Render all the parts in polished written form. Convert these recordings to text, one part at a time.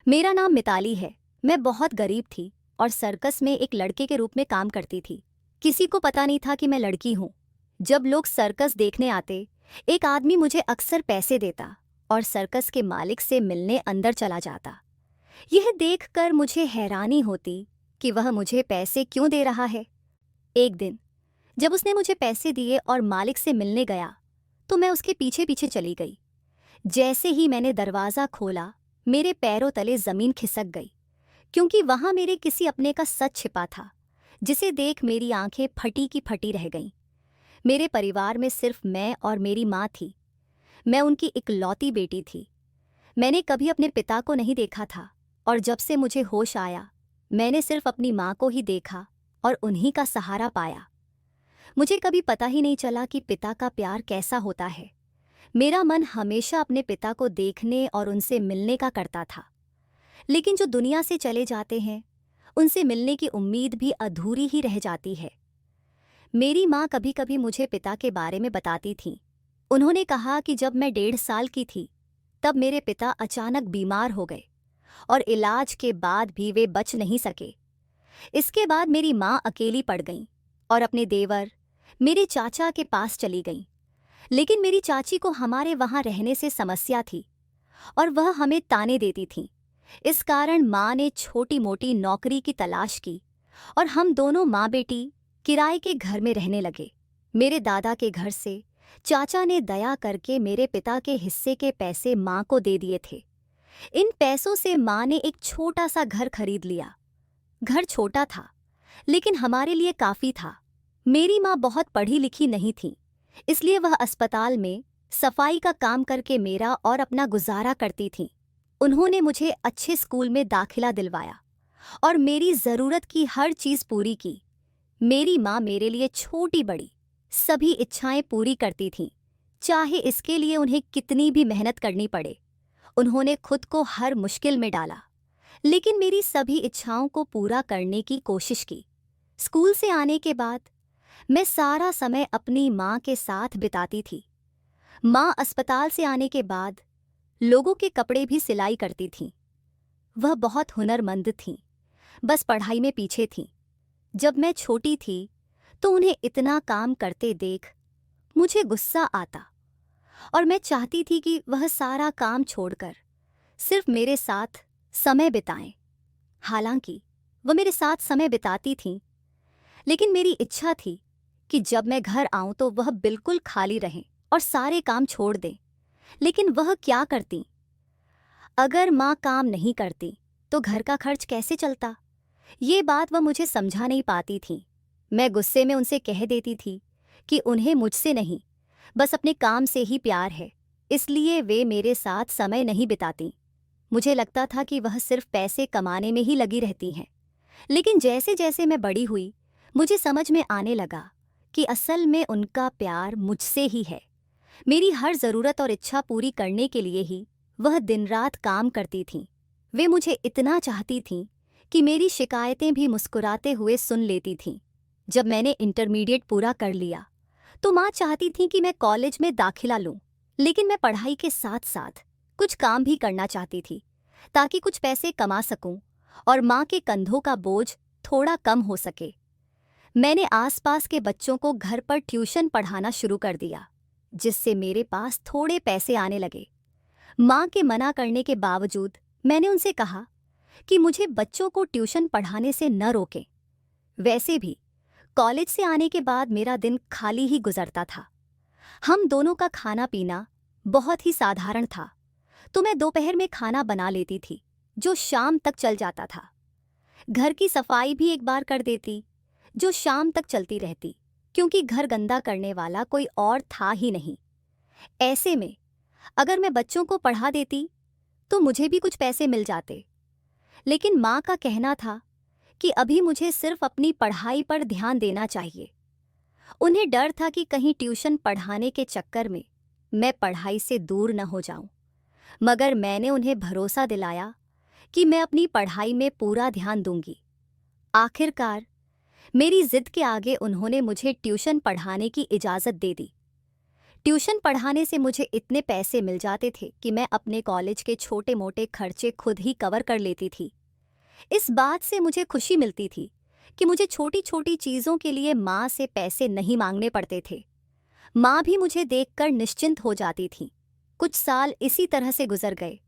मेरा नाम मिताली है। मैं बहुत गरीब थी और सर्कस में एक लड़के के रूप में काम करती थी। किसी को पता नहीं था कि मैं लड़की हूँ। जब लोग सर्कस देखने आते, एक आदमी मुझे अक्सर पैसे देता और सर्कस के मालिक से मिलने अंदर चला जाता। यह देखकर मुझे हैरानी होती कि वह मुझे पैसे क्यों दे रहा है। एक दिन जब उसने मुझे पैसे दिए और मालिक से मिलने गया, तो मैं उसके पीछे पीछे चली गई। जैसे ही मैंने दरवाज़ा खोला, मेरे पैरों तले ज़मीन खिसक गई, क्योंकि वहाँ मेरे किसी अपने का सच छिपा था, जिसे देख मेरी आंखें फटी की फटी रह गईं। मेरे परिवार में सिर्फ मैं और मेरी माँ थी। मैं उनकी इकलौती बेटी थी। मैंने कभी अपने पिता को नहीं देखा था और जब से मुझे होश आया, मैंने सिर्फ अपनी माँ को ही देखा और उन्हीं का सहारा पाया। मुझे कभी पता ही नहीं चला कि पिता का प्यार कैसा होता है। मेरा मन हमेशा अपने पिता को देखने और उनसे मिलने का करता था, लेकिन जो दुनिया से चले जाते हैं, उनसे मिलने की उम्मीद भी अधूरी ही रह जाती है। मेरी माँ कभी कभी मुझे पिता के बारे में बताती थीं। उन्होंने कहा कि जब मैं 1.5 साल की थी, तब मेरे पिता अचानक बीमार हो गए और इलाज के बाद भी वे बच नहीं सके। इसके बाद मेरी माँ अकेली पड़ गईं और अपने देवर, मेरे चाचा के पास चली गईं। लेकिन मेरी चाची को हमारे वहाँ रहने से समस्या थी और वह हमें ताने देती थीं। इस कारण माँ ने छोटी मोटी नौकरी की तलाश की और हम दोनों माँ बेटी किराए के घर में रहने लगे। मेरे दादा के घर से चाचा ने दया करके मेरे पिता के हिस्से के पैसे माँ को दे दिए थे। इन पैसों से माँ ने एक छोटा सा घर खरीद लिया। घर छोटा था, लेकिन हमारे लिए काफ़ी था। मेरी माँ बहुत पढ़ी लिखी नहीं थी, इसलिए वह अस्पताल में सफाई का काम करके मेरा और अपना गुजारा करती थीं। उन्होंने मुझे अच्छे स्कूल में दाखिला दिलवाया और मेरी ज़रूरत की हर चीज़ पूरी की। मेरी माँ मेरे लिए छोटी बड़ी सभी इच्छाएं पूरी करती थीं, चाहे इसके लिए उन्हें कितनी भी मेहनत करनी पड़े। उन्होंने खुद को हर मुश्किल में डाला, लेकिन मेरी सभी इच्छाओं को पूरा करने की कोशिश की। स्कूल से आने के बाद मैं सारा समय अपनी माँ के साथ बिताती थी। माँ अस्पताल से आने के बाद लोगों के कपड़े भी सिलाई करती थीं। वह बहुत हुनरमंद थीं, बस पढ़ाई में पीछे थीं। जब मैं छोटी थी, तो उन्हें इतना काम करते देख मुझे गुस्सा आता और मैं चाहती थी कि वह सारा काम छोड़कर सिर्फ मेरे साथ समय बिताएं। हालांकि वह मेरे साथ समय बिताती थीं, लेकिन मेरी इच्छा थी कि जब मैं घर आऊं तो वह बिल्कुल खाली रहें और सारे काम छोड़ दें। लेकिन वह क्या करती? अगर माँ काम नहीं करती तो घर का खर्च कैसे चलता? ये बात वह मुझे समझा नहीं पाती थी। मैं गुस्से में उनसे कह देती थी कि उन्हें मुझसे नहीं, बस अपने काम से ही प्यार है, इसलिए वे मेरे साथ समय नहीं बिताती। मुझे लगता था कि वह सिर्फ पैसे कमाने में ही लगी रहती हैं। लेकिन जैसे जैसे मैं बड़ी हुई, मुझे समझ में आने लगा कि असल में उनका प्यार मुझसे ही है। मेरी हर ज़रूरत और इच्छा पूरी करने के लिए ही वह दिन रात काम करती थीं। वे मुझे इतना चाहती थीं कि मेरी शिकायतें भी मुस्कुराते हुए सुन लेती थीं। जब मैंने इंटरमीडिएट पूरा कर लिया, तो माँ चाहती थीं कि मैं कॉलेज में दाखिला लूँ, लेकिन मैं पढ़ाई के साथ साथ कुछ काम भी करना चाहती थी, ताकि कुछ पैसे कमा सकूं और माँ के कंधों का बोझ थोड़ा कम हो सके। मैंने आसपास के बच्चों को घर पर ट्यूशन पढ़ाना शुरू कर दिया, जिससे मेरे पास थोड़े पैसे आने लगे। माँ के मना करने के बावजूद मैंने उनसे कहा कि मुझे बच्चों को ट्यूशन पढ़ाने से न रोकें। वैसे भी कॉलेज से आने के बाद मेरा दिन खाली ही गुजरता था। हम दोनों का खाना पीना बहुत ही साधारण था, तो मैं दोपहर में खाना बना लेती थी, जो शाम तक चल जाता था। घर की सफाई भी एक बार कर देती, जो शाम तक चलती रहती, क्योंकि घर गंदा करने वाला कोई और था ही नहीं। ऐसे में अगर मैं बच्चों को पढ़ा देती, तो मुझे भी कुछ पैसे मिल जाते। लेकिन माँ का कहना था कि अभी मुझे सिर्फ अपनी पढ़ाई पर ध्यान देना चाहिए। उन्हें डर था कि कहीं ट्यूशन पढ़ाने के चक्कर में मैं पढ़ाई से दूर न हो जाऊं। मगर मैंने उन्हें भरोसा दिलाया कि मैं अपनी पढ़ाई में पूरा ध्यान दूंगी। आखिरकार मेरी जिद के आगे उन्होंने मुझे ट्यूशन पढ़ाने की इजाज़त दे दी। ट्यूशन पढ़ाने से मुझे इतने पैसे मिल जाते थे कि मैं अपने कॉलेज के छोटे मोटे खर्चे खुद ही कवर कर लेती थी। इस बात से मुझे खुशी मिलती थी कि मुझे छोटी छोटी चीज़ों के लिए माँ से पैसे नहीं मांगने पड़ते थे। माँ भी मुझे देखकर निश्चिंत हो जाती थी। कुछ साल इसी तरह से गुजर गए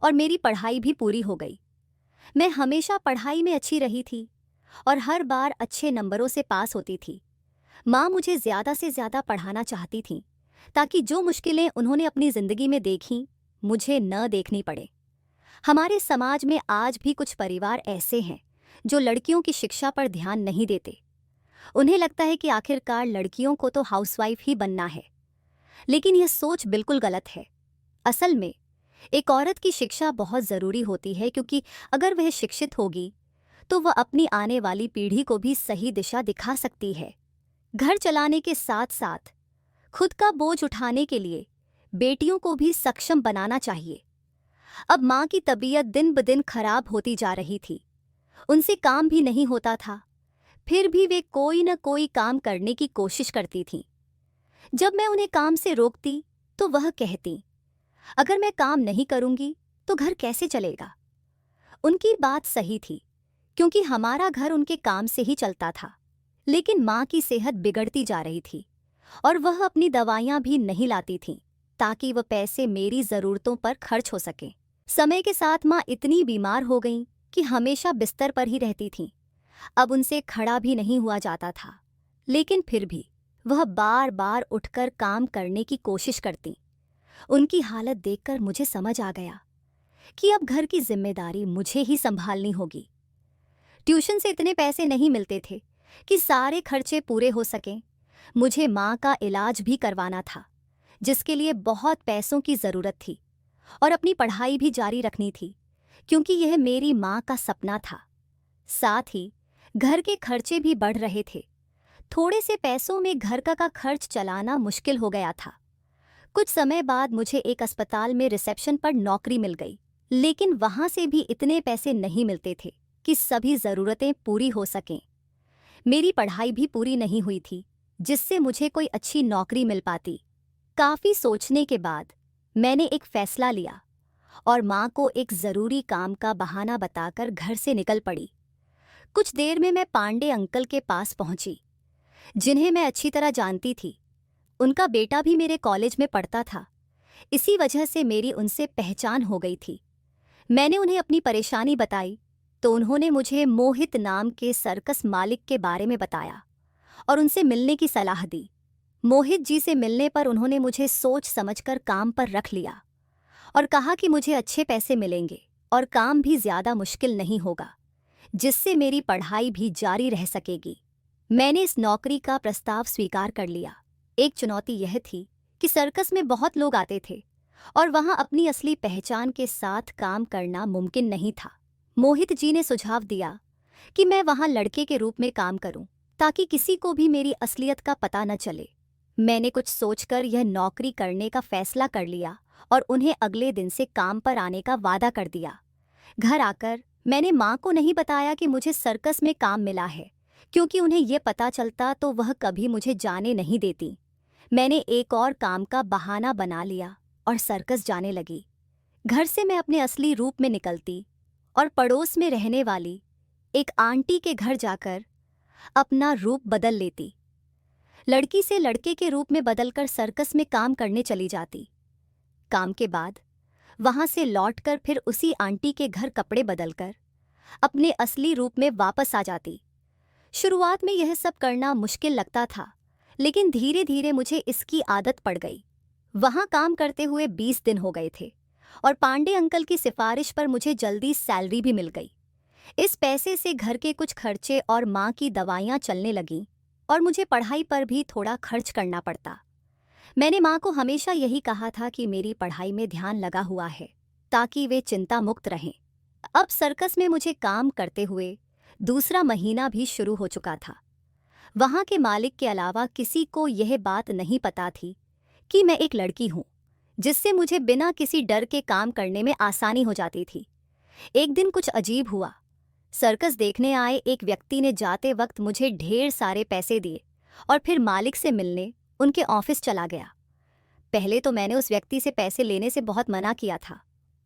और मेरी पढ़ाई भी पूरी हो गई। मैं हमेशा पढ़ाई में अच्छी रही थी और हर बार अच्छे नंबरों से पास होती थी। माँ मुझे ज़्यादा से ज़्यादा पढ़ाना चाहती थीं ताकि जो मुश्किलें उन्होंने अपनी ज़िंदगी में देखीं मुझे न देखनी पड़े। हमारे समाज में आज भी कुछ परिवार ऐसे हैं जो लड़कियों की शिक्षा पर ध्यान नहीं देते। उन्हें लगता है कि आखिरकार लड़कियों को तो हाउसवाइफ ही बनना है, लेकिन यह सोच बिल्कुल गलत है। असल में एक औरत की शिक्षा बहुत ज़रूरी होती है, क्योंकि अगर वह शिक्षित होगी तो वह अपनी आने वाली पीढ़ी को भी सही दिशा दिखा सकती है। घर चलाने के साथ साथ खुद का बोझ उठाने के लिए बेटियों को भी सक्षम बनाना चाहिए। अब माँ की तबीयत दिन ब दिन खराब होती जा रही थी। उनसे काम भी नहीं होता था, फिर भी वे कोई न कोई काम करने की कोशिश करती थीं। जब मैं उन्हें काम से रोकती तो वह कहती, अगर मैं काम नहीं करूंगी तो घर कैसे चलेगा। उनकी बात सही थी, क्योंकि हमारा घर उनके काम से ही चलता था। लेकिन माँ की सेहत बिगड़ती जा रही थी और वह अपनी दवाइयाँ भी नहीं लाती थीं ताकि वह पैसे मेरी ज़रूरतों पर खर्च हो सकें। समय के साथ माँ इतनी बीमार हो गईं कि हमेशा बिस्तर पर ही रहती थीं। अब उनसे खड़ा भी नहीं हुआ जाता था, लेकिन फिर भी वह बार बार उठकर काम करने की कोशिश करती। उनकी हालत देखकर मुझे समझ आ गया कि अब घर की जिम्मेदारी मुझे ही संभालनी होगी। ट्यूशन से इतने पैसे नहीं मिलते थे कि सारे खर्चे पूरे हो सकें। मुझे माँ का इलाज भी करवाना था, जिसके लिए बहुत पैसों की ज़रूरत थी, और अपनी पढ़ाई भी जारी रखनी थी, क्योंकि यह मेरी माँ का सपना था। साथ ही घर के खर्चे भी बढ़ रहे थे। थोड़े से पैसों में घर का खर्च चलाना मुश्किल हो गया था। कुछ समय बाद मुझे एक अस्पताल में रिसेप्शन पर नौकरी मिल गई, लेकिन वहाँ से भी इतने पैसे नहीं मिलते थे कि सभी ज़रूरतें पूरी हो सकें। मेरी पढ़ाई भी पूरी नहीं हुई थी, जिससे मुझे कोई अच्छी नौकरी मिल पाती। काफ़ी सोचने के बाद मैंने एक फ़ैसला लिया और माँ को एक ज़रूरी काम का बहाना बताकर घर से निकल पड़ी। कुछ देर में मैं पांडे अंकल के पास पहुंची, जिन्हें मैं अच्छी तरह जानती थी। उनका बेटा भी मेरे कॉलेज में पढ़ता था, इसी वजह से मेरी उनसे पहचान हो गई थी। मैंने उन्हें अपनी परेशानी बताई तो उन्होंने मुझे मोहित नाम के सर्कस मालिक के बारे में बताया और उनसे मिलने की सलाह दी। मोहित जी से मिलने पर उन्होंने मुझे सोच समझकर काम पर रख लिया और कहा कि मुझे अच्छे पैसे मिलेंगे और काम भी ज़्यादा मुश्किल नहीं होगा, जिससे मेरी पढ़ाई भी जारी रह सकेगी। मैंने इस नौकरी का प्रस्ताव स्वीकार कर लिया। एक चुनौती यह थी कि सर्कस में बहुत लोग आते थे और वहां अपनी असली पहचान के साथ काम करना मुमकिन नहीं था। मोहित जी ने सुझाव दिया कि मैं वहां लड़के के रूप में काम करूं, ताकि किसी को भी मेरी असलियत का पता न चले। मैंने कुछ सोचकर यह नौकरी करने का फैसला कर लिया और उन्हें अगले दिन से काम पर आने का वादा कर दिया। घर आकर मैंने माँ को नहीं बताया कि मुझे सर्कस में काम मिला है, क्योंकि उन्हें यह पता चलता तो वह कभी मुझे जाने नहीं देती। मैंने एक और काम का बहाना बना लिया और सर्कस जाने लगी। घर से मैं अपने असली रूप में निकलती और पड़ोस में रहने वाली एक आंटी के घर जाकर अपना रूप बदल लेती। लड़की से लड़के के रूप में बदलकर सर्कस में काम करने चली जाती। काम के बाद वहां से लौटकर फिर उसी आंटी के घर कपड़े बदलकर अपने असली रूप में वापस आ जाती। शुरुआत में यह सब करना मुश्किल लगता था, लेकिन धीरे धीरे मुझे इसकी आदत पड़ गई। वहां काम करते हुए 20 दिन हो गए थे और पांडे अंकल की सिफारिश पर मुझे जल्दी सैलरी भी मिल गई। इस पैसे से घर के कुछ खर्चे और माँ की दवाइयाँ चलने लगीं और मुझे पढ़ाई पर भी थोड़ा खर्च करना पड़ता। मैंने माँ को हमेशा यही कहा था कि मेरी पढ़ाई में ध्यान लगा हुआ है, ताकि वे चिंता मुक्त रहें। अब सर्कस में मुझे काम करते हुए दूसरा महीना भी शुरू हो चुका था। वहाँ के मालिक के अलावा किसी को यह बात नहीं पता थी कि मैं एक लड़की हूँ, जिससे मुझे बिना किसी डर के काम करने में आसानी हो जाती थी। एक दिन कुछ अजीब हुआ। सर्कस देखने आए एक व्यक्ति ने जाते वक्त मुझे ढेर सारे पैसे दिए और फिर मालिक से मिलने उनके ऑफिस चला गया। पहले तो मैंने उस व्यक्ति से पैसे लेने से बहुत मना किया था,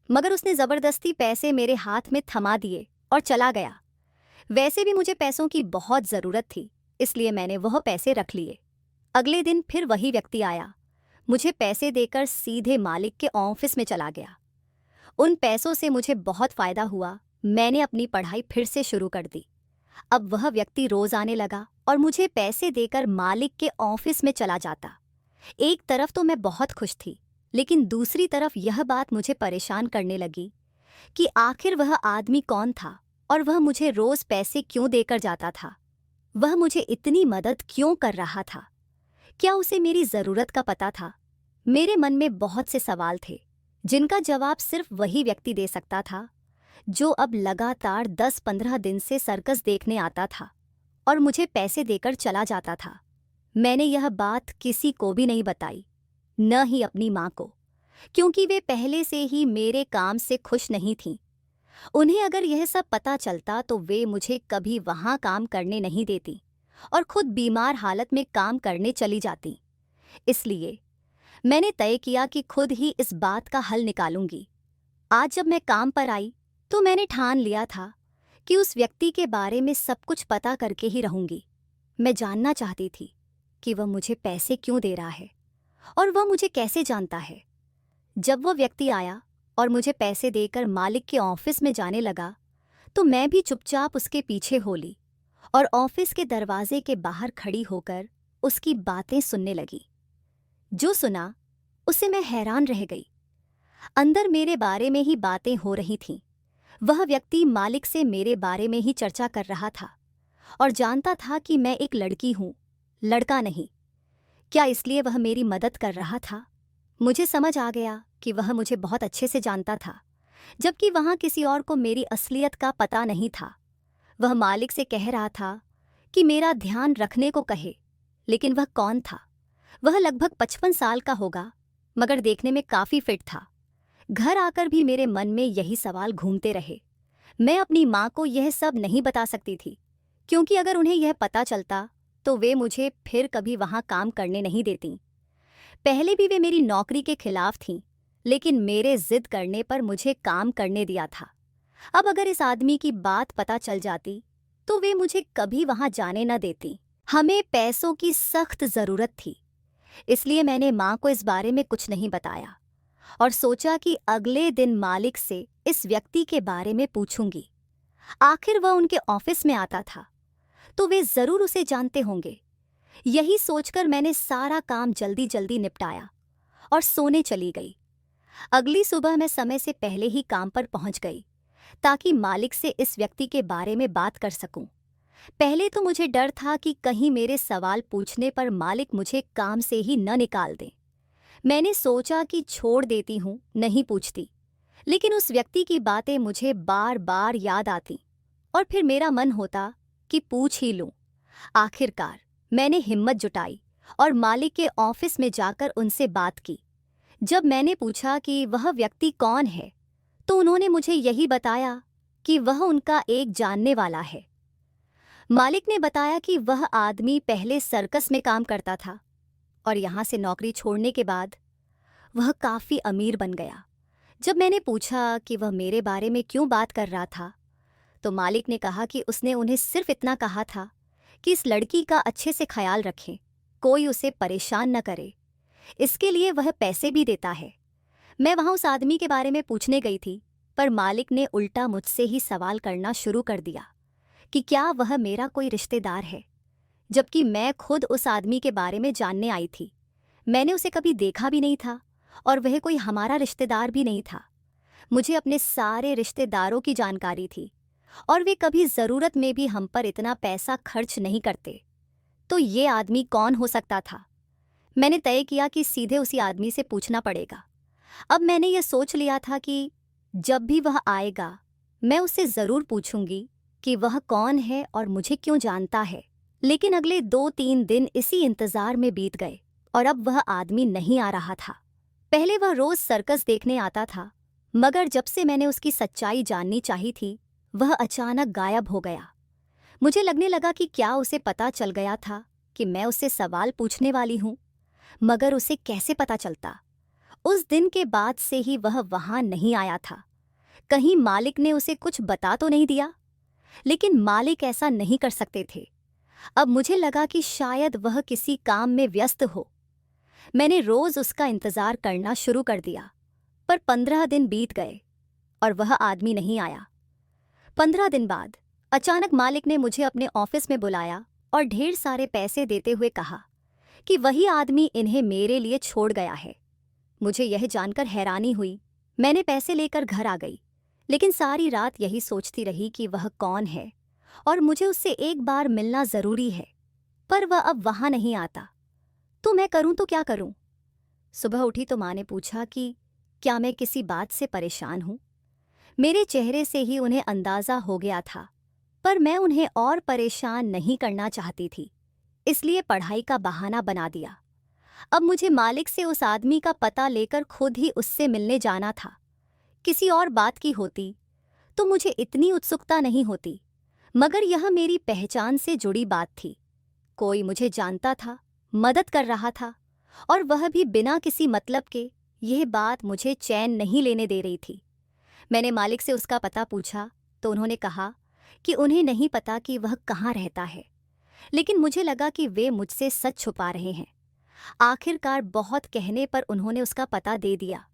मगर उसने ज़बरदस्ती पैसे मेरे हाथ में थमा दिए और चला गया। वैसे भी मुझे पैसों की बहुत ज़रूरत थी, इसलिए मैंने वह पैसे रख लिए। अगले दिन फिर वही व्यक्ति आया, मुझे पैसे देकर सीधे मालिक के ऑफिस में चला गया। उन पैसों से मुझे बहुत फ़ायदा हुआ। मैंने अपनी पढ़ाई फिर से शुरू कर दी। अब वह व्यक्ति रोज़ आने लगा और मुझे पैसे देकर मालिक के ऑफिस में चला जाता। एक तरफ तो मैं बहुत खुश थी, लेकिन दूसरी तरफ यह बात मुझे परेशान करने लगी कि आखिर वह आदमी कौन था और वह मुझे रोज़ पैसे क्यों देकर जाता था। वह मुझे इतनी मदद क्यों कर रहा था? क्या उसे मेरी ज़रूरत का पता था? मेरे मन में बहुत से सवाल थे, जिनका जवाब सिर्फ वही व्यक्ति दे सकता था, जो अब लगातार 10-15 दिन से सर्कस देखने आता था और मुझे पैसे देकर चला जाता था। मैंने यह बात किसी को भी नहीं बताई, न ही अपनी माँ को, क्योंकि वे पहले से ही मेरे काम से खुश नहीं थीं। उन्हें अगर यह सब पता चलता तो वे मुझे कभी वहाँ काम करने नहीं देती और खुद बीमार हालत में काम करने चली जाती। इसलिए मैंने तय किया कि खुद ही इस बात का हल निकालूंगी। आज जब मैं काम पर आई तो मैंने ठान लिया था कि उस व्यक्ति के बारे में सब कुछ पता करके ही रहूंगी। मैं जानना चाहती थी कि वह मुझे पैसे क्यों दे रहा है और वह मुझे कैसे जानता है। जब वह व्यक्ति आया और मुझे पैसे देकर मालिक के ऑफिस में जाने लगा, तो मैं भी चुपचाप उसके पीछे हो ली और ऑफिस के दरवाजे के बाहर खड़ी होकर उसकी बातें सुनने लगी। जो सुना उससे मैं हैरान रह गई। अंदर मेरे बारे में ही बातें हो रही थीं। वह व्यक्ति मालिक से मेरे बारे में ही चर्चा कर रहा था और जानता था कि मैं एक लड़की हूँ, लड़का नहीं। क्या इसलिए वह मेरी मदद कर रहा था? मुझे समझ आ गया कि वह मुझे बहुत अच्छे से जानता था, जबकि वहाँ किसी और को मेरी असलियत का पता नहीं था। वह मालिक से कह रहा था कि मेरा ध्यान रखने को कहे, लेकिन वह कौन था? वह लगभग 55 साल का होगा, मगर देखने में काफ़ी फिट था। घर आकर भी मेरे मन में यही सवाल घूमते रहे। मैं अपनी माँ को यह सब नहीं बता सकती थी, क्योंकि अगर उन्हें यह पता चलता तो वे मुझे फिर कभी वहाँ काम करने नहीं देतीं। पहले भी वे मेरी नौकरी के खिलाफ थीं, लेकिन मेरे जिद करने पर मुझे काम करने दिया था। अब अगर इस आदमी की बात पता चल जाती तो वे मुझे कभी वहाँ जाने न देती। हमें पैसों की सख्त ज़रूरत थी, इसलिए मैंने माँ को इस बारे में कुछ नहीं बताया और सोचा कि अगले दिन मालिक से इस व्यक्ति के बारे में पूछूंगी। आखिर वह उनके ऑफिस में आता था, तो वे ज़रूर उसे जानते होंगे। यही सोचकर मैंने सारा काम जल्दी जल्दी निपटाया और सोने चली गई। अगली सुबह मैं समय से पहले ही काम पर पहुंच गई, ताकि मालिक से इस व्यक्ति के बारे में बात कर सकूं। पहले तो मुझे डर था कि कहीं मेरे सवाल पूछने पर मालिक मुझे काम से ही न निकाल दें। मैंने सोचा कि छोड़ देती हूँ, नहीं पूछती, लेकिन उस व्यक्ति की बातें मुझे बार बार याद आती और फिर मेरा मन होता कि पूछ ही लूँ। आखिरकार मैंने हिम्मत जुटाई और मालिक के ऑफिस में जाकर उनसे बात की। जब मैंने पूछा कि वह व्यक्ति कौन है, तो उन्होंने मुझे यही बताया कि वह उनका एक जानने वाला है। मालिक ने बताया कि वह आदमी पहले सर्कस में काम करता था और यहाँ से नौकरी छोड़ने के बाद वह काफ़ी अमीर बन गया। जब मैंने पूछा कि वह मेरे बारे में क्यों बात कर रहा था, तो मालिक ने कहा कि उसने उन्हें सिर्फ इतना कहा था कि इस लड़की का अच्छे से ख्याल रखें, कोई उसे परेशान न करे। इसके लिए वह पैसे भी देता है। मैं वहाँ उस आदमी के बारे में पूछने गई थी, पर मालिक ने उल्टा मुझसे ही सवाल करना शुरू कर दिया कि क्या वह मेरा कोई रिश्तेदार है, जबकि मैं खुद उस आदमी के बारे में जानने आई थी। मैंने उसे कभी देखा भी नहीं था और वह कोई हमारा रिश्तेदार भी नहीं था। मुझे अपने सारे रिश्तेदारों की जानकारी थी और वे कभी ज़रूरत में भी हम पर इतना पैसा खर्च नहीं करते। तो ये आदमी कौन हो सकता था? मैंने तय किया कि सीधे उसी आदमी से पूछना पड़ेगा। अब मैंने यह सोच लिया था कि जब भी वह आएगा मैं उससे ज़रूर पूछूंगी कि वह कौन है और मुझे क्यों जानता है। लेकिन अगले 2-3 दिन इसी इंतज़ार में बीत गए और अब वह आदमी नहीं आ रहा था। पहले वह रोज़ सर्कस देखने आता था, मगर जब से मैंने उसकी सच्चाई जाननी चाही थी, वह अचानक गायब हो गया। मुझे लगने लगा कि क्या उसे पता चल गया था कि मैं उससे सवाल पूछने वाली हूँ। मगर उसे कैसे पता चलता? उस दिन के बाद से ही वह वहां नहीं आया था। कहीं मालिक ने उसे कुछ बता तो नहीं दिया? लेकिन मालिक ऐसा नहीं कर सकते थे। अब मुझे लगा कि शायद वह किसी काम में व्यस्त हो। मैंने रोज उसका इंतजार करना शुरू कर दिया, पर 15 दिन बीत गए और वह आदमी नहीं आया। 15 दिन बाद अचानक मालिक ने मुझे अपने ऑफिस में बुलाया और ढेर सारे पैसे देते हुए कहा कि वही आदमी इन्हें मेरे लिए छोड़ गया है। मुझे यह जानकर हैरानी हुई। मैंने पैसे लेकर घर आ गई, लेकिन सारी रात यही सोचती रही कि वह कौन है और मुझे उससे एक बार मिलना जरूरी है। पर वह अब वहां नहीं आता, तो मैं करूं तो क्या करूं? सुबह उठी तो माँ ने पूछा कि क्या मैं किसी बात से परेशान हूं। मेरे चेहरे से ही उन्हें अंदाजा हो गया था, पर मैं उन्हें और परेशान नहीं करना चाहती थी, इसलिए पढ़ाई का बहाना बना दिया। अब मुझे मालिक से उस आदमी का पता लेकर खुद ही उससे मिलने जाना था। किसी और बात की होती तो मुझे इतनी उत्सुकता नहीं होती, मगर यह मेरी पहचान से जुड़ी बात थी। कोई मुझे जानता था, मदद कर रहा था, और वह भी बिना किसी मतलब के। यह बात मुझे चैन नहीं लेने दे रही थी। मैंने मालिक से उसका पता पूछा तो उन्होंने कहा कि उन्हें नहीं पता कि वह कहाँ रहता है, लेकिन मुझे लगा कि वे मुझसे सच छुपा रहे हैं। आखिरकार बहुत कहने पर उन्होंने उसका पता दे दिया।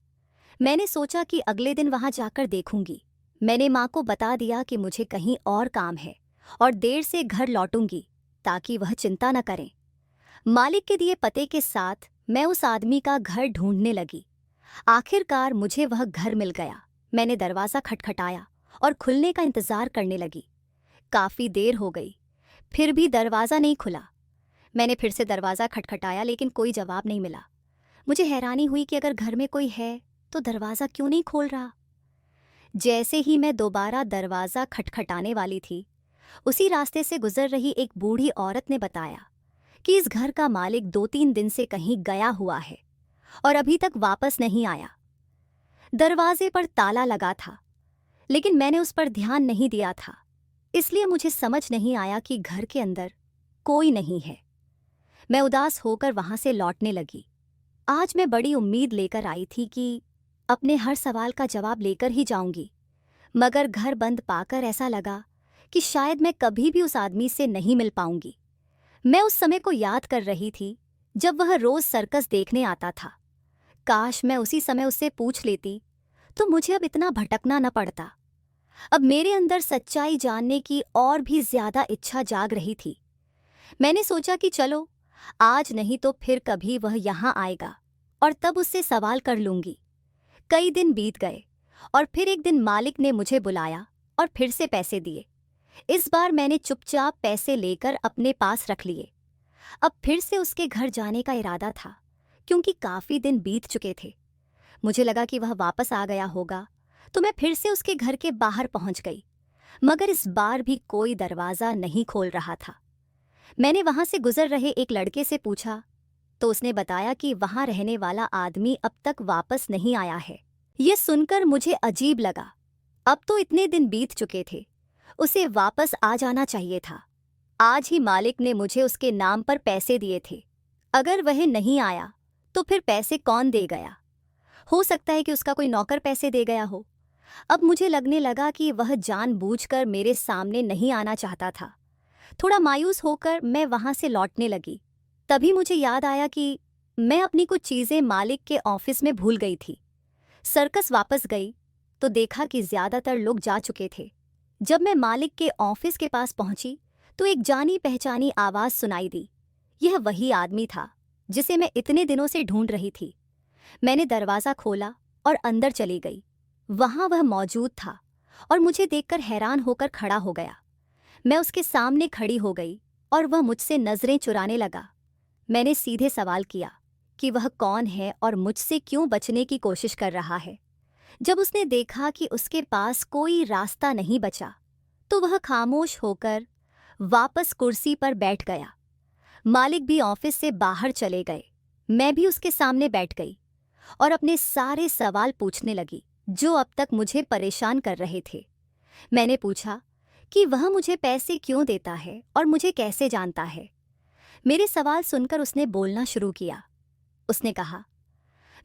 मैंने सोचा कि अगले दिन वहां जाकर देखूंगी। मैंने माँ को बता दिया कि मुझे कहीं और काम है और देर से घर लौटूंगी, ताकि वह चिंता न करें। मालिक के दिए पते के साथ मैं उस आदमी का घर ढूंढने लगी। आखिरकार मुझे वह घर मिल गया। मैंने दरवाज़ा खटखटाया और खुलने का इंतज़ार करने लगी। काफ़ी देर हो गई, फिर भी दरवाज़ा नहीं खुला। मैंने फिर से दरवाज़ा खटखटाया, लेकिन कोई जवाब नहीं मिला। मुझे हैरानी हुई कि अगर घर में कोई है तो दरवाज़ा क्यों नहीं खोल रहा। जैसे ही मैं दोबारा दरवाज़ा खटखटाने वाली थी, उसी रास्ते से गुजर रही एक बूढ़ी औरत ने बताया कि इस घर का मालिक 2-3 दिन से कहीं गया हुआ है और अभी तक वापस नहीं आया। दरवाजे पर ताला लगा था, लेकिन मैंने उस पर ध्यान नहीं दिया था, इसलिए मुझे समझ नहीं आया कि घर के अंदर कोई नहीं है। मैं उदास होकर वहां से लौटने लगी। आज मैं बड़ी उम्मीद लेकर आई थी कि अपने हर सवाल का जवाब लेकर ही जाऊंगी, मगर घर बंद पाकर ऐसा लगा कि शायद मैं कभी भी उस आदमी से नहीं मिल पाऊंगी। मैं उस समय को याद कर रही थी जब वह रोज सर्कस देखने आता था। काश मैं उसी समय उससे पूछ लेती तो मुझे अब इतना भटकना न पड़ता। अब मेरे अंदर सच्चाई जानने की और भी ज्यादा इच्छा जाग रही थी। मैंने सोचा कि चलो, आज नहीं तो फिर कभी वह यहाँ आएगा और तब उससे सवाल कर लूंगी। कई दिन बीत गए और फिर एक दिन मालिक ने मुझे बुलाया और फिर से पैसे दिए। इस बार मैंने चुपचाप पैसे लेकर अपने पास रख लिए। अब फिर से उसके घर जाने का इरादा था, क्योंकि काफी दिन बीत चुके थे। मुझे लगा कि वह वापस आ गया होगा, तो मैं फिर से उसके घर के बाहर पहुंच गई, मगर इस बार भी कोई दरवाज़ा नहीं खोल रहा था। मैंने वहां से गुजर रहे एक लड़के से पूछा तो उसने बताया कि वहां रहने वाला आदमी अब तक वापस नहीं आया है। यह सुनकर मुझे अजीब लगा। अब तो इतने दिन बीत चुके थे, उसे वापस आ जाना चाहिए था। आज ही मालिक ने मुझे उसके नाम पर पैसे दिए थे। अगर वह नहीं आया तो फिर पैसे कौन दे गया? हो सकता है कि उसका कोई नौकर पैसे दे गया हो। अब मुझे लगने लगा कि वह जानबूझकर मेरे सामने नहीं आना चाहता था। थोड़ा मायूस होकर मैं वहां से लौटने लगी। तभी मुझे याद आया कि मैं अपनी कुछ चीज़ें मालिक के ऑफिस में भूल गई थी। सर्कस वापस गई तो देखा कि ज़्यादातर लोग जा चुके थे। जब मैं मालिक के ऑफिस के पास पहुंची तो एक जानी पहचानी आवाज़ सुनाई दी। यह वही आदमी था जिसे मैं इतने दिनों से ढूंढ रही थी। मैंने दरवाज़ा खोला और अंदर चली गई। वहां वह मौजूद था और मुझे देखकर हैरान होकर खड़ा हो गया। मैं उसके सामने खड़ी हो गई और वह मुझसे नज़रें चुराने लगा। मैंने सीधे सवाल किया कि वह कौन है और मुझसे क्यों बचने की कोशिश कर रहा है। जब उसने देखा कि उसके पास कोई रास्ता नहीं बचा तो वह खामोश होकर वापस कुर्सी पर बैठ गया। मालिक भी ऑफिस से बाहर चले गए। मैं भी उसके सामने बैठ गई और अपने सारे सवाल पूछने लगी जो अब तक मुझे परेशान कर रहे थे। मैंने पूछा कि वह मुझे पैसे क्यों देता है और मुझे कैसे जानता है। मेरे सवाल सुनकर उसने बोलना शुरू किया। उसने कहा,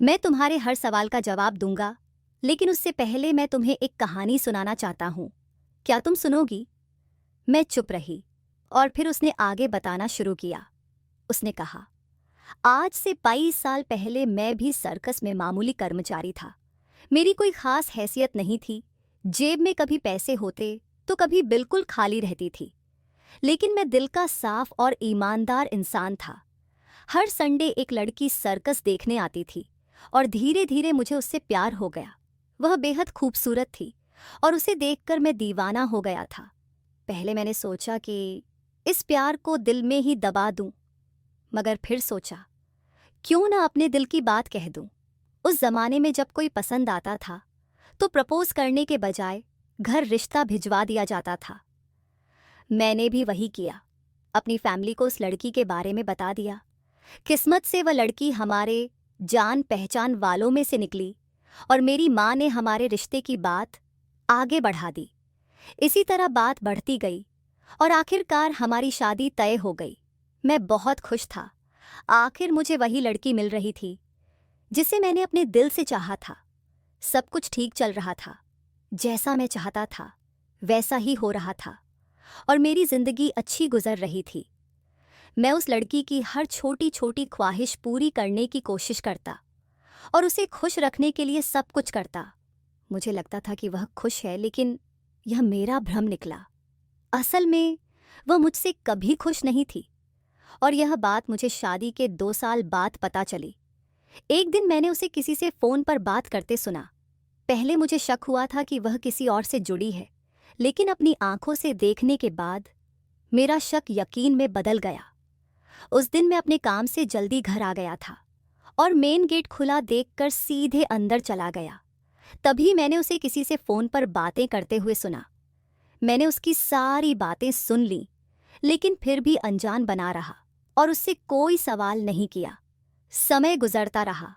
मैं तुम्हारे हर सवाल का जवाब दूंगा, लेकिन उससे पहले मैं तुम्हें एक कहानी सुनाना चाहता हूँ। क्या तुम सुनोगी? मैं चुप रही और फिर उसने आगे बताना शुरू किया। उसने कहा, आज से 22 साल पहले मैं भी सर्कस में मामूली कर्मचारी था। मेरी कोई खास हैसियत नहीं थी। जेब में कभी पैसे होते तो कभी बिल्कुल खाली रहती थी, लेकिन मैं दिल का साफ और ईमानदार इंसान था। हर संडे एक लड़की सर्कस देखने आती थी और धीरे धीरे मुझे उससे प्यार हो गया। वह बेहद खूबसूरत थी और उसे देखकर मैं दीवाना हो गया था। पहले मैंने सोचा कि इस प्यार को दिल में ही दबा दूं, मगर फिर सोचा क्यों ना अपने दिल की बात कह दूं। उस जमाने में जब कोई पसंद आता था तो प्रपोज करने के बजाय घर रिश्ता भिजवा दिया जाता था। मैंने भी वही किया। अपनी फैमिली को उस लड़की के बारे में बता दिया। किस्मत से वह लड़की हमारे जान पहचान वालों में से निकली और मेरी माँ ने हमारे रिश्ते की बात आगे बढ़ा दी। इसी तरह बात बढ़ती गई और आखिरकार हमारी शादी तय हो गई। मैं बहुत खुश था। आखिर मुझे वही लड़की मिल रही थी जिसे मैंने अपने दिल से चाहा था। सब कुछ ठीक चल रहा था। जैसा मैं चाहता था वैसा ही हो रहा था और मेरी जिंदगी अच्छी गुजर रही थी। मैं उस लड़की की हर छोटी छोटी ख्वाहिश पूरी करने की कोशिश करता और उसे खुश रखने के लिए सब कुछ करता। मुझे लगता था कि वह खुश है, लेकिन यह मेरा भ्रम निकला। असल में वह मुझसे कभी खुश नहीं थी और यह बात मुझे शादी के 2 साल बाद पता चली। एक दिन मैंने उसे किसी से फ़ोन पर बात करते सुना। पहले मुझे शक हुआ था कि वह किसी और से जुड़ी है, लेकिन अपनी आंखों से देखने के बाद मेरा शक यकीन में बदल गया। उस दिन मैं अपने काम से जल्दी घर आ गया था और मेन गेट खुला देखकर सीधे अंदर चला गया। तभी मैंने उसे किसी से फ़ोन पर बातें करते हुए सुना। मैंने उसकी सारी बातें सुन लीं, लेकिन फिर भी अनजान बना रहा और उससे कोई सवाल नहीं किया। समय गुजरता रहा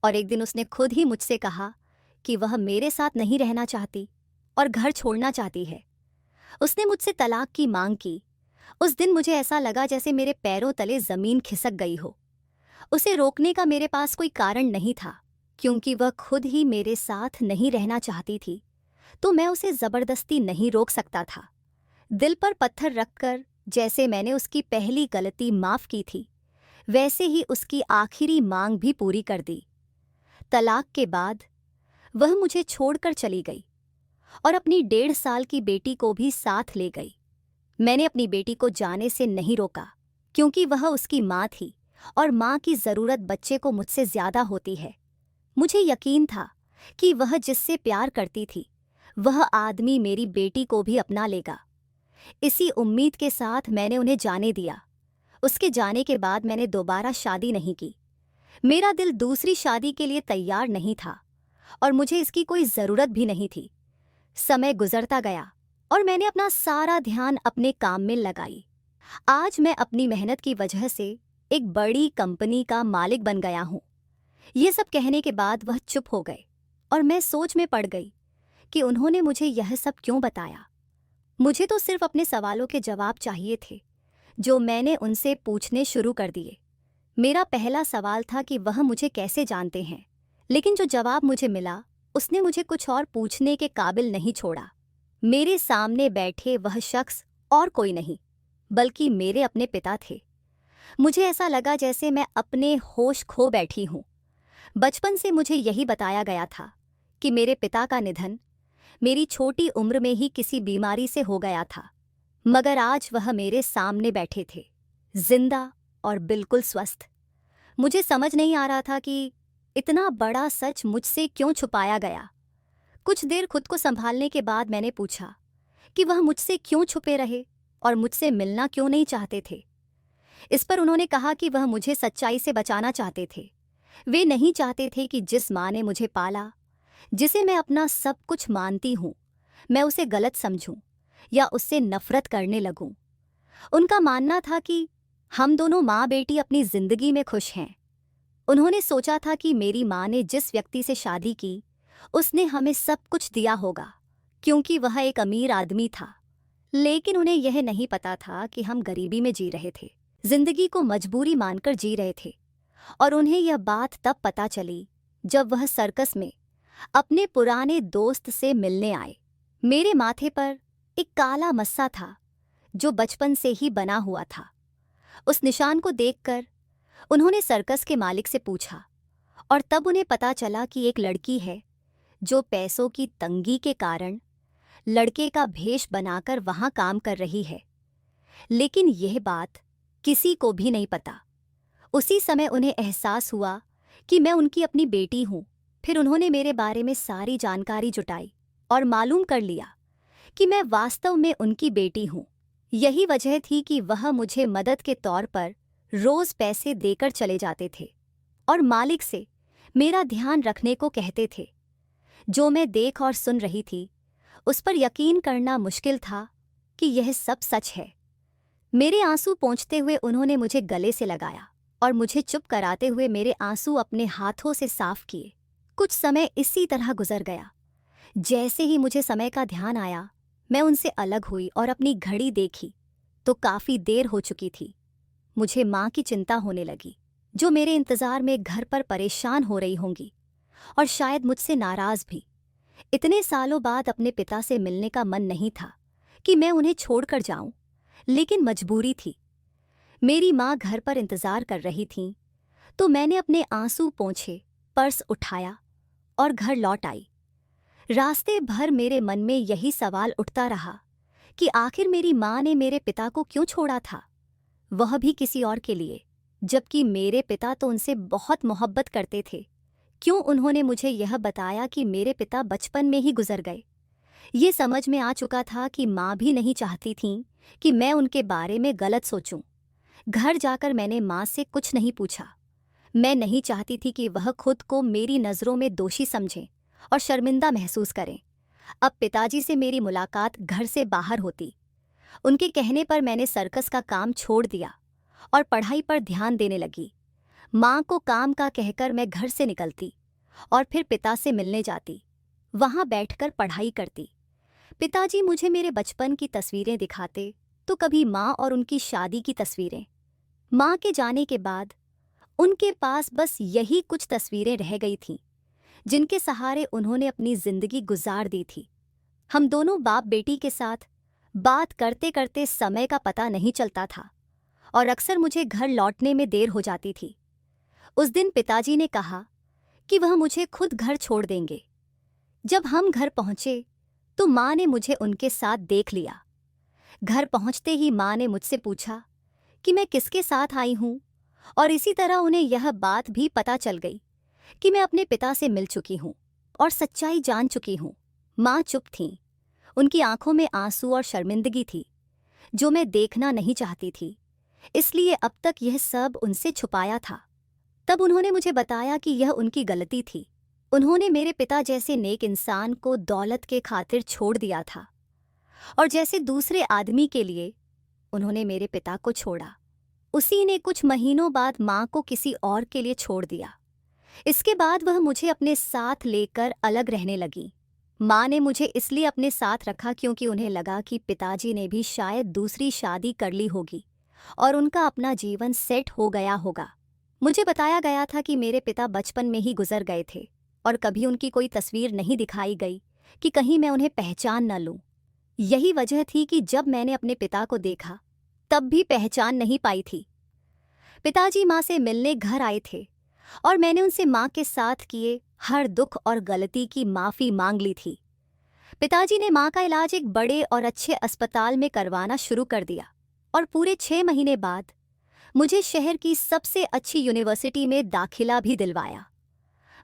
और एक दिन उसने खुद ही मुझसे कहा कि वह मेरे साथ नहीं रहना चाहती और घर छोड़ना चाहती है। उसने मुझसे तलाक की मांग की। उस दिन मुझे ऐसा लगा जैसे मेरे पैरों तले ज़मीन खिसक गई हो। उसे रोकने का मेरे पास कोई कारण नहीं था, क्योंकि वह खुद ही मेरे साथ नहीं रहना चाहती थी, तो मैं उसे ज़बरदस्ती नहीं रोक सकता था। दिल पर पत्थर रखकर जैसे मैंने उसकी पहली गलती माफ़ की थी, वैसे ही उसकी आखिरी मांग भी पूरी कर दी। तलाक के बाद वह मुझे छोड़कर चली गई और अपनी 1.5 साल की बेटी को भी साथ ले गई। मैंने अपनी बेटी को जाने से नहीं रोका, क्योंकि वह उसकी माँ थी और माँ की ज़रूरत बच्चे को मुझसे ज़्यादा होती है। मुझे यकीन था कि वह जिससे प्यार करती थी वह आदमी मेरी बेटी को भी अपना लेगा। इसी उम्मीद के साथ मैंने उन्हें जाने दिया। उसके जाने के बाद मैंने दोबारा शादी नहीं की। मेरा दिल दूसरी शादी के लिए तैयार नहीं था और मुझे इसकी कोई ज़रूरत भी नहीं थी। समय गुजरता गया और मैंने अपना सारा ध्यान अपने काम में लगाई। आज मैं अपनी मेहनत की वजह से एक बड़ी कंपनी का मालिक बन गया हूँ। ये सब कहने के बाद वह चुप हो गए और मैं सोच में पड़ गई कि उन्होंने मुझे यह सब क्यों बताया। मुझे तो सिर्फ अपने सवालों के जवाब चाहिए थे, जो मैंने उनसे पूछने शुरू कर दिए। मेरा पहला सवाल था कि वह मुझे कैसे जानते हैं, लेकिन जो जवाब मुझे मिला उसने मुझे कुछ और पूछने के काबिल नहीं छोड़ा। मेरे सामने बैठे वह शख्स और कोई नहीं, बल्कि मेरे अपने पिता थे। मुझे ऐसा लगा जैसे मैं अपने होश खो बैठी हूँ। बचपन से मुझे यही बताया गया था कि मेरे पिता का निधन मेरी छोटी उम्र में ही किसी बीमारी से हो गया था, मगर आज वह मेरे सामने बैठे थे, जिंदा और बिल्कुल स्वस्थ। मुझे समझ नहीं आ रहा था कि इतना बड़ा सच मुझसे क्यों छुपाया गया। कुछ देर खुद को संभालने के बाद मैंने पूछा कि वह मुझसे क्यों छुपे रहे और मुझसे मिलना क्यों नहीं चाहते थे। इस पर उन्होंने कहा कि वह मुझे सच्चाई से बचाना चाहते थे। वे नहीं चाहते थे कि जिस माँ ने मुझे पाला, जिसे मैं अपना सब कुछ मानती हूँ, मैं उसे गलत समझूं या उससे नफरत करने लगूं। उनका मानना था कि हम दोनों माँ बेटी अपनी जिंदगी में खुश हैं। उन्होंने सोचा था कि मेरी माँ ने जिस व्यक्ति से शादी की उसने हमें सब कुछ दिया होगा, क्योंकि वह एक अमीर आदमी था। लेकिन उन्हें यह नहीं पता था कि हम गरीबी में जी रहे थे, जिंदगी को मजबूरी मानकर जी रहे थे और उन्हें यह बात तब पता चली जब वह सर्कस में अपने पुराने दोस्त से मिलने आए। मेरे माथे पर एक काला मस्सा था जो बचपन से ही बना हुआ था। उस निशान को देखकर उन्होंने सर्कस के मालिक से पूछा और तब उन्हें पता चला कि एक लड़की है जो पैसों की तंगी के कारण लड़के का भेष बनाकर वहां काम कर रही है, लेकिन यह बात किसी को भी नहीं पता। उसी समय उन्हें एहसास हुआ कि मैं उनकी अपनी बेटी हूं। फिर उन्होंने मेरे बारे में सारी जानकारी जुटाई और मालूम कर लिया कि मैं वास्तव में उनकी बेटी हूं। यही वजह थी कि वह मुझे मदद के तौर पर रोज पैसे देकर चले जाते थे और मालिक से मेरा ध्यान रखने को कहते थे। जो मैं देख और सुन रही थी उस पर यकीन करना मुश्किल था कि यह सब सच है। मेरे आंसू पोंछते हुए उन्होंने मुझे गले से लगाया और मुझे चुप कराते हुए मेरे आंसू अपने हाथों से साफ किए। कुछ समय इसी तरह गुजर गया। जैसे ही मुझे समय का ध्यान आया, मैं उनसे अलग हुई और अपनी घड़ी देखी तो काफी देर हो चुकी थी। मुझे माँ की चिंता होने लगी, जो मेरे इंतजार में घर पर परेशान हो रही होंगी और शायद मुझसे नाराज भी। इतने सालों बाद अपने पिता से मिलने का मन नहीं था कि मैं उन्हें छोड़कर जाऊं, लेकिन मजबूरी थी। मेरी माँ घर पर इंतजार कर रही थीं, तो मैंने अपने आंसू पोंछे, पर्स उठाया और घर लौट आई। रास्ते भर मेरे मन में यही सवाल उठता रहा कि आखिर मेरी माँ ने मेरे पिता को क्यों छोड़ा था, वह भी किसी और के लिए, जबकि मेरे पिता तो उनसे बहुत मोहब्बत करते थे। क्यों उन्होंने मुझे यह बताया कि मेरे पिता बचपन में ही गुजर गए? ये समझ में आ चुका था कि माँ भी नहीं चाहती थीं कि मैं उनके बारे में गलत सोचूं। घर जाकर मैंने माँ से कुछ नहीं पूछा। मैं नहीं चाहती थी कि वह खुद को मेरी नज़रों में दोषी समझें और शर्मिंदा महसूस करें। अब पिताजी से मेरी मुलाकात घर से बाहर होती। उनके कहने पर मैंने सर्कस का काम छोड़ दिया और पढ़ाई पर ध्यान देने लगी। माँ को काम का कहकर मैं घर से निकलती और फिर पिता से मिलने जाती, वहाँ बैठकर पढ़ाई करती। पिताजी मुझे मेरे बचपन की तस्वीरें दिखाते तो कभी माँ और उनकी शादी की तस्वीरें। माँ के जाने के बाद उनके पास बस यही कुछ तस्वीरें रह गई थीं, जिनके सहारे उन्होंने अपनी जिंदगी गुजार दी थी। हम दोनों बाप बेटी के साथ बात करते करते समय का पता नहीं चलता था और अक्सर मुझे घर लौटने में देर हो जाती थी। उस दिन पिताजी ने कहा कि वह मुझे खुद घर छोड़ देंगे। जब हम घर पहुंचे तो माँ ने मुझे उनके साथ देख लिया। घर पहुंचते ही माँ ने मुझसे पूछा कि मैं किसके साथ आई हूँ, और इसी तरह उन्हें यह बात भी पता चल गई कि मैं अपने पिता से मिल चुकी हूँ और सच्चाई जान चुकी हूँ। माँ चुप थीं। उनकी आंखों में आंसू और शर्मिंदगी थी, जो मैं देखना नहीं चाहती थी, इसलिए अब तक यह सब उनसे छुपाया था। तब उन्होंने मुझे बताया कि यह उनकी गलती थी। उन्होंने मेरे पिता जैसे नेक इंसान को दौलत के खातिर छोड़ दिया था, और जैसे दूसरे आदमी के लिए उन्होंने मेरे पिता को छोड़ा, उसी ने कुछ महीनों बाद माँ को किसी और के लिए छोड़ दिया। इसके बाद वह मुझे अपने साथ लेकर अलग रहने लगी। माँ ने मुझे इसलिए अपने साथ रखा क्योंकि उन्हें लगा कि पिताजी ने भी शायद दूसरी शादी कर ली होगी और उनका अपना जीवन सेट हो गया होगा। मुझे बताया गया था कि मेरे पिता बचपन में ही गुजर गए थे और कभी उनकी कोई तस्वीर नहीं दिखाई गई कि कहीं मैं उन्हें पहचान न लूं। यही वजह थी कि जब मैंने अपने पिता को देखा तब भी पहचान नहीं पाई थी। पिताजी माँ से मिलने घर आए थे और मैंने उनसे माँ के साथ किए हर दुख और गलती की माफ़ी मांग ली थी। पिताजी ने माँ का इलाज एक बड़े और अच्छे अस्पताल में करवाना शुरू कर दिया और पूरे 6 महीने बाद मुझे शहर की सबसे अच्छी यूनिवर्सिटी में दाखिला भी दिलवाया।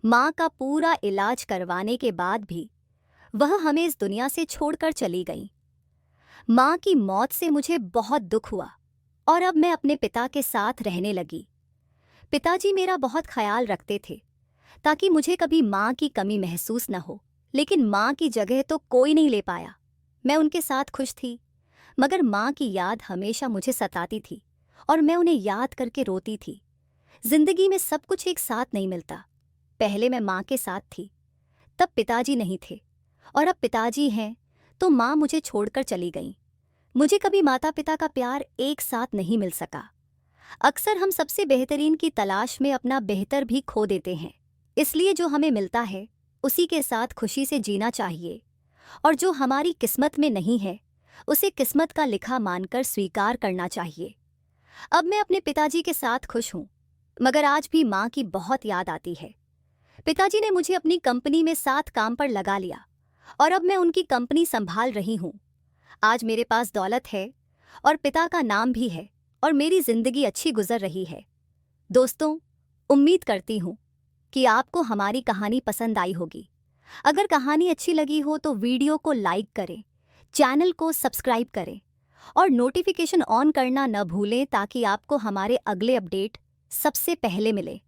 माँ का पूरा इलाज करवाने के बाद भी वह हमें इस दुनिया से छोड़कर चली गई। माँ की मौत से मुझे बहुत दुख हुआ और अब मैं अपने पिता के साथ रहने लगी। पिताजी मेरा बहुत ख्याल रखते थे ताकि मुझे कभी माँ की कमी महसूस न हो, लेकिन माँ की जगह तो कोई नहीं ले पाया। मैं उनके साथ खुश थी, मगर माँ की याद हमेशा मुझे सताती थी और मैं उन्हें याद करके रोती थी। जिंदगी में सब कुछ एक साथ नहीं मिलता। पहले मैं माँ के साथ थी, तब पिताजी नहीं थे, और अब पिताजी हैं तो माँ मुझे छोड़कर चली गई। मुझे कभी माता पिता का प्यार एक साथ नहीं मिल सका। अक्सर हम सबसे बेहतरीन की तलाश में अपना बेहतर भी खो देते हैं। इसलिए जो हमें मिलता है उसी के साथ खुशी से जीना चाहिए, और जो हमारी किस्मत में नहीं है उसे किस्मत का लिखा मानकर स्वीकार करना चाहिए। अब मैं अपने पिताजी के साथ खुश हूँ, मगर आज भी माँ की बहुत याद आती है। पिताजी ने मुझे अपनी कंपनी में साथ काम पर लगा लिया और अब मैं उनकी कंपनी संभाल रही हूँ। आज मेरे पास दौलत है और पिता का नाम भी है और मेरी जिंदगी अच्छी गुजर रही है। दोस्तों, उम्मीद करती हूँ कि आपको हमारी कहानी पसंद आई होगी। अगर कहानी अच्छी लगी हो तो वीडियो को लाइक करें, चैनल को सब्सक्राइब करें और नोटिफिकेशन ऑन करना न भूलें ताकि आपको हमारे अगले अपडेट सबसे पहले मिले।